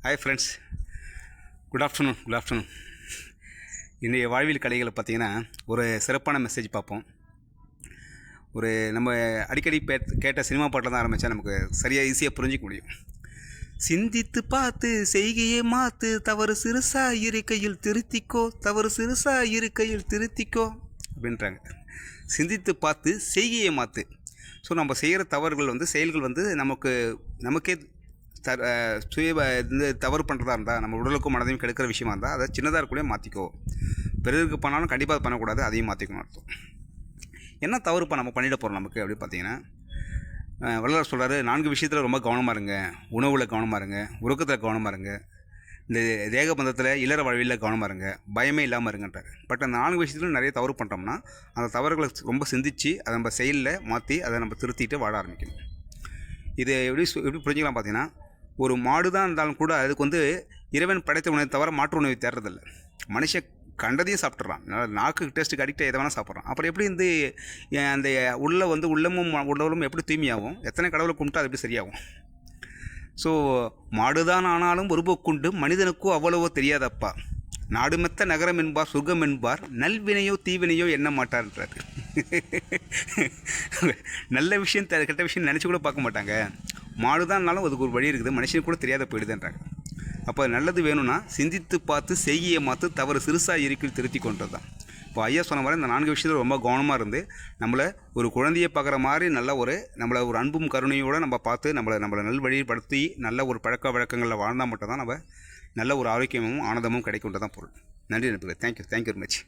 Hi friends, good afternoon. இன்றைய வாழ்வியல் கலைகளை பார்த்திங்கன்னா ஒரு சிறப்பான மெசேஜ் பார்ப்போம். நம்ம அடிக்கடி கேட்ட சினிமா பாட்டில் தான் ஆரம்பித்தா நமக்கு சரியாக ஈஸியாக புரிஞ்சிக்க முடியும். சிந்தித்து பார்த்து செய்கையே மாற்று, தவறு சிறுசா இருக்கையில் திருத்திக்கோ, அப்படின்றாங்க. சிந்தித்து பார்த்து செய்கையை மாற்று. ஸோ நம்ம செய்கிற தவறுகள் செயல்கள் நமக்கே தவறு பண்ணுறதா இருந்தால், நம்ம உடலுக்கும் மனதையும் கெடுக்கிற விஷயமா இருந்தால் அதை சின்னதாக இருக்கக்கூடிய மாற்றிக்கோ. பிறருக்கு பண்ணாலும் கண்டிப்பாக அது பண்ணக்கூடாது, அதையும் மாற்றிக்கணும் அர்த்தம். என்ன தவறுப்பா நம்ம பண்ணிட போகிறோம் நமக்கு அப்படி பார்த்தீங்கன்னா, வள்ளலார் சொல்கிறாரு, 4 விஷயத்தில் ரொம்ப கவனமாக இருங்க. உணவில் கவனமாக இருங்க, உறக்கத்தில் கவனமாக இருங்க, இந்த தேகபந்தத்தில் இல்லற வாழ்வியில் கவனமாக இருங்க, பயமே இல்லாமல் இருங்கன்றார். பட் அந்த 4 விஷயத்துலையும் நிறைய தவறு பண்ணுறோம்னா அந்த தவறுகளை ரொம்ப சிந்தித்து அதை நம்ம செயலில் மாற்றி அதை நம்ம திருத்திட்டு வாழ ஆரம்பிக்கணும். இது எப்படி புரிஞ்சுக்கலாம் பார்த்தீங்கன்னா, ஒரு மாடு தான் இருந்தாலும் கூட அதுக்கு இறைவன் படைத்த உணவை தவிர மாற்று உணவை தேடுறதில்ல. மனுஷன் கண்டதையும் சாப்பிட்றான், நாக்கு டேஸ்ட்டுக்கு அடிக்ட் எதை வேணால் சாப்பிட்றான். அப்புறம் எப்படி அந்த உள்ளமும் உடலும் எப்படி தூய்மையாகும்? எத்தனை கடவுளை கும்பிட்டா அது எப்படி சரியாகும்? ஸோ மாடுதான் ஆனாலும் ஒருபோக்குண்டு மனிதனுக்கோ அவ்வளவோ தெரியாதப்பா, நாடுமெத்த நகரம் என்பார் சுகம் என்பார், நல்வினையோ தீவினையோ எண்ண மாட்டார்ன்றார். நல்ல விஷயம் கெட்ட விஷயம் நினச்சி கூட பார்க்க மாட்டாங்க. மாடுதான்னாலும் அதுக்கு ஒரு வழி இருக்குது, மனுஷனுக்கு கூட தெரியாத போயிடுதுன்றாங்க. அப்போ நல்லது வேணும்னா சிந்தித்து பார்த்து செய்கையை மாற்று, தவறு சிறுசாக இருக்கில் திருத்தி கொண்டது தான். இப்போ ஐயா சொன்ன மாதிரி இந்த 4 விஷயத்தில் ரொம்ப கவனமாக இருந்து நம்மளை ஒரு குழந்தையை பார்க்குற மாதிரி நம்மளை ஒரு அன்பும் கருணையோடு நம்ம பார்த்து நம்மளை நல்வழிப்படுத்தி நல்ல ஒரு பழக்க வழக்கங்களில் வாழ்ந்தால் மட்டும்தான் நம்ம நல்ல ஒரு ஆரோக்கியமும் ஆனந்தமும் கிடைக்கின்றதான் பொருள். நன்றி நண்பர்களே. Thank you very much.